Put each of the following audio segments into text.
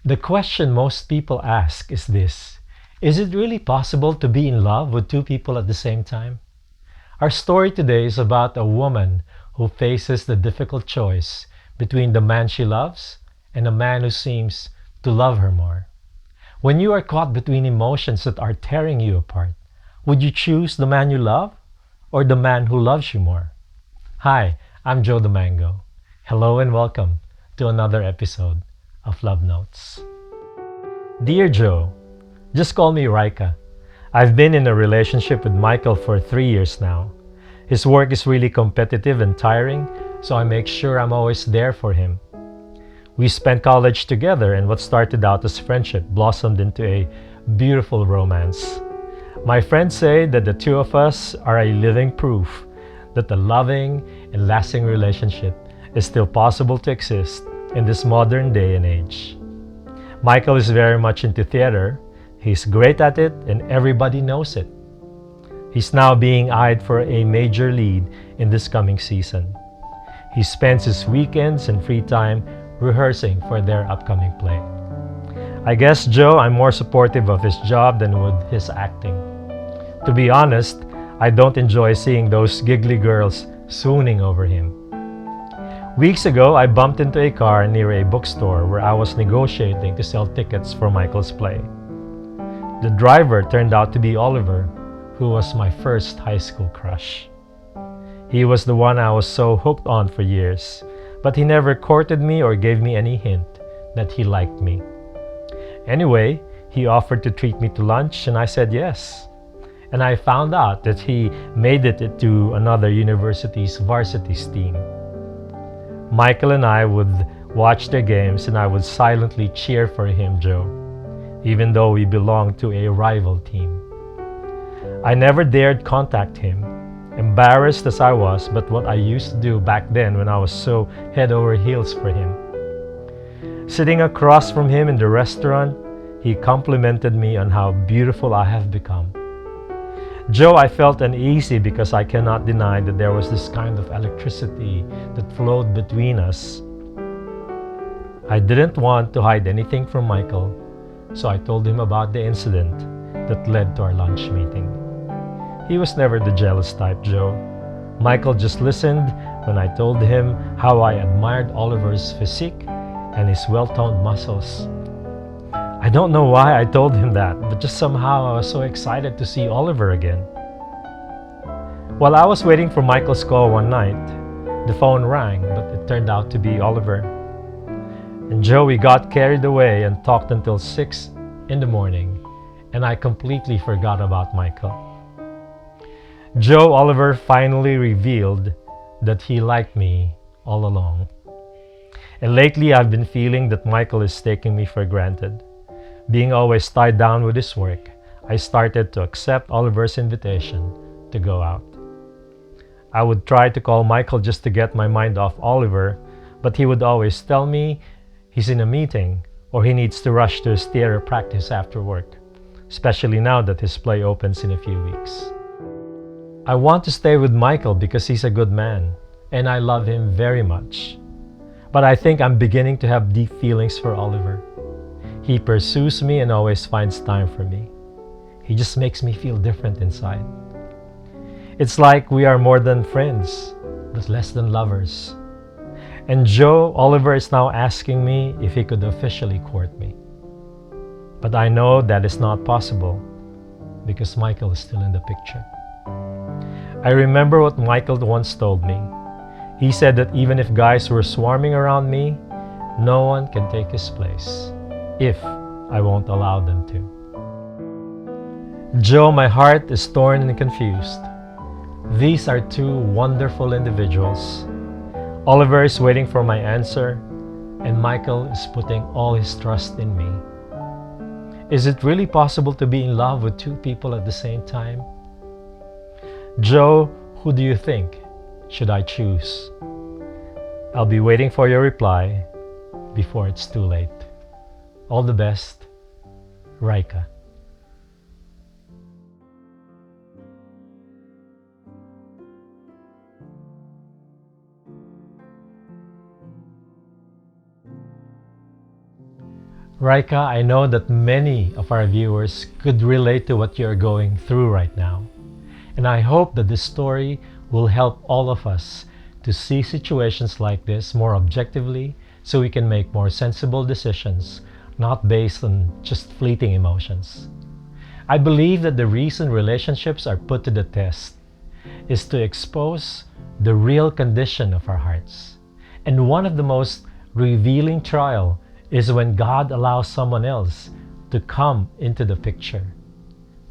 The question most people ask is this: is it really possible to be in love with two people at the same time? Our story today is about a woman who faces the difficult choice between the man she loves and a man who seems to love her more. When you are caught between emotions that are tearing you apart, would you choose the man you love or the man who loves you more? Hi, I'm Joe the Mango. Hello and welcome to another episode of Love Notes. Dear Joe, just call me Rika. I've been in a relationship with Michael for 3 years now. His work is really competitive and tiring, so I make sure I'm always there for him. We spent college together, and what started out as friendship blossomed into a beautiful romance. My friends say that the two of us are a living proof that a loving and lasting relationship is still possible to exist in this modern day and age. Michael is very much into theater. He's great at it and everybody knows it. He's now being eyed for a major lead in this coming season. He spends his weekends and free time rehearsing for their upcoming play. I guess, Joe, I'm more supportive of his job than with his acting. To be honest, I don't enjoy seeing those giggly girls swooning over him. Weeks ago, I bumped into a car near a bookstore where I was negotiating to sell tickets for Michael's play. The driver turned out to be Oliver, who was my first high school crush. He was the one I was so hooked on for years, but he never courted me or gave me any hint that he liked me. Anyway, he offered to treat me to lunch and I said yes. And I found out that he made it to another university's varsity team. Michael and I would watch their games and I would silently cheer for him, Joe, even though we belonged to a rival team. I never dared contact him, embarrassed as I was, but what I used to do back then when I was so head over heels for him. Sitting across from him in the restaurant, he complimented me on how beautiful I have become. Joe, I felt uneasy because I cannot deny that there was this kind of electricity that flowed between us. I didn't want to hide anything from Michael, so I told him about the incident that led to our lunch meeting. He was never the jealous type, Joe. Michael just listened when I told him how I admired Oliver's physique and his well-toned muscles. I don't know why I told him that, but just somehow I was so excited to see Oliver again. While I was waiting for Michael's call one night, the phone rang, but it turned out to be Oliver. And Joe, we got carried away and talked until 6 in the morning, and I completely forgot about Michael. Joe, Oliver finally revealed that he liked me all along. And lately I've been feeling that Michael is taking me for granted. Being always tied down with his work, I started to accept Oliver's invitation to go out. I would try to call Michael just to get my mind off Oliver, but he would always tell me he's in a meeting or he needs to rush to his theater practice after work, especially now that his play opens in a few weeks. I want to stay with Michael because he's a good man and I love him very much. But I think I'm beginning to have deep feelings for Oliver. He pursues me and always finds time for me. He just makes me feel different inside. It's like we are more than friends, but less than lovers. And Joe, Oliver is now asking me if he could officially court me. But I know that is not possible because Michael is still in the picture. I remember what Michael once told me. He said that even if guys were swarming around me, no one can take his place if I won't allow them to. Joe, my heart is torn and confused. These are two wonderful individuals. Oliver is waiting for my answer, and Michael is putting all his trust in me. Is it really possible to be in love with two people at the same time? Joe, who do you think should I choose? I'll be waiting for your reply before it's too late. All the best, Rika. Raika, I know that many of our viewers could relate to what you're going through right now. And I hope that this story will help all of us to see situations like this more objectively so we can make more sensible decisions, not based on just fleeting emotions. I believe that the reason relationships are put to the test is to expose the real condition of our hearts. And one of the most revealing trial is when God allows someone else to come into the picture.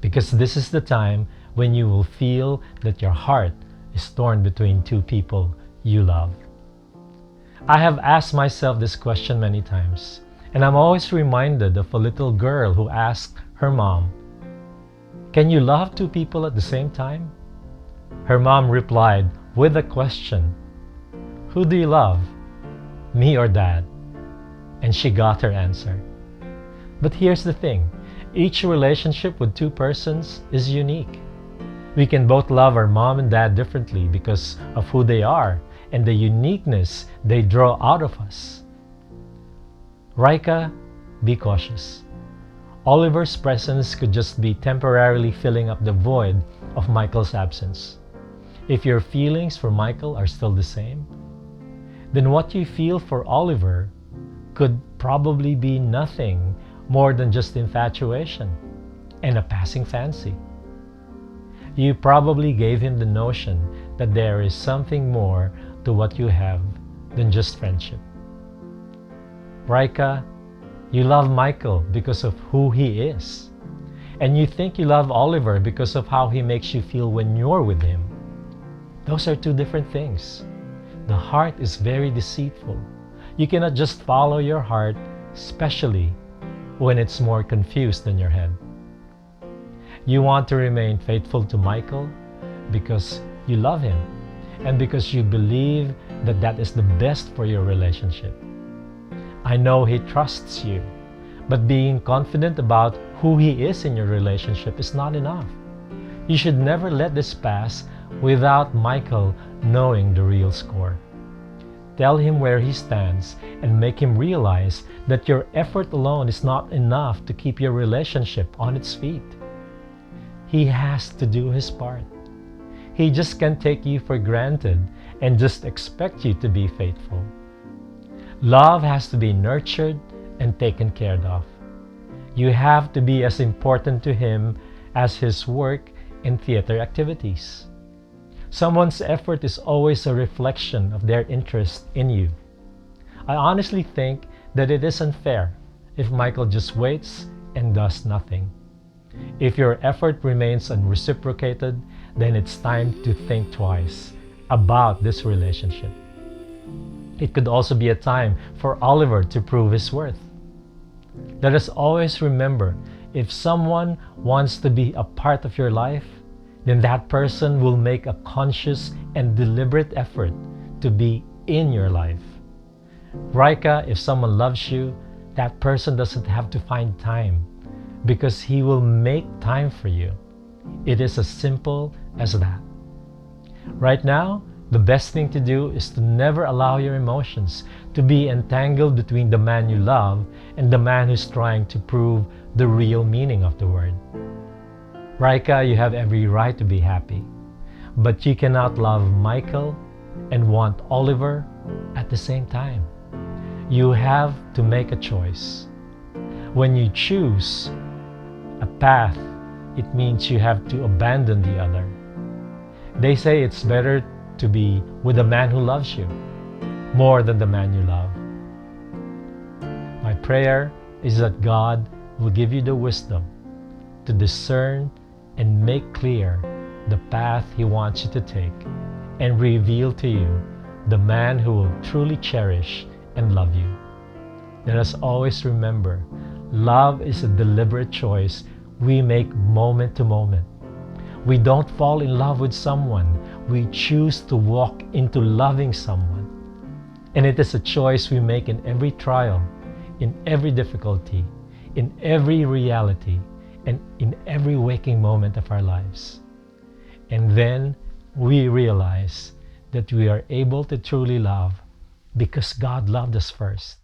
Because this is the time when you will feel that your heart is torn between two people you love. I have asked myself this question many times, and I'm always reminded of a little girl who asked her mom, "Can you love two people at the same time?" Her mom replied with a question, "Who do you love, me or dad?" And she got her answer. But here's the thing, each relationship with two persons is unique. We can both love our mom and dad differently because of who they are and the uniqueness they draw out of us. Raika, be cautious. Oliver's presence could just be temporarily filling up the void of Michael's absence. If your feelings for Michael are still the same, then what you feel for Oliver could probably be nothing more than just infatuation and a passing fancy. You probably gave him the notion that there is something more to what you have than just friendship. Raika, you love Michael because of who he is. And you think you love Oliver because of how he makes you feel when you're with him. Those are two different things. The heart is very deceitful. You cannot just follow your heart, especially when it's more confused than your head. You want to remain faithful to Michael because you love him and because you believe that that is the best for your relationship. I know he trusts you, but being confident about who he is in your relationship is not enough. You should never let this pass without Michael knowing the real score. Tell him where he stands and make him realize that your effort alone is not enough to keep your relationship on its feet. He has to do his part. He just can't take you for granted and just expect you to be faithful. Love has to be nurtured and taken care of. You have to be as important to him as his work and theater activities. Someone's effort is always a reflection of their interest in you. I honestly think that it is unfair if Michael just waits and does nothing. If your effort remains unreciprocated, then it's time to think twice about this relationship. It could also be a time for Oliver to prove his worth. Let us always remember, if someone wants to be a part of your life, then that person will make a conscious and deliberate effort to be in your life. Raika, if someone loves you, that person doesn't have to find time because he will make time for you. It is as simple as that. Right now, the best thing to do is to never allow your emotions to be entangled between the man you love and the man who's trying to prove the real meaning of the word. Raika, you have every right to be happy, but you cannot love Michael and want Oliver at the same time. You have to make a choice. When you choose a path, it means you have to abandon the other. They say it's better to be with the man who loves you more than the man you love. My prayer is that God will give you the wisdom to discern and make clear the path He wants you to take and reveal to you the man who will truly cherish and love you. Let us always remember, love is a deliberate choice we make moment to moment. We don't fall in love with someone. We choose to walk into loving someone. And it is a choice we make in every trial, in every difficulty, in every reality, and in every waking moment of our lives. And then we realize that we are able to truly love because God loved us first.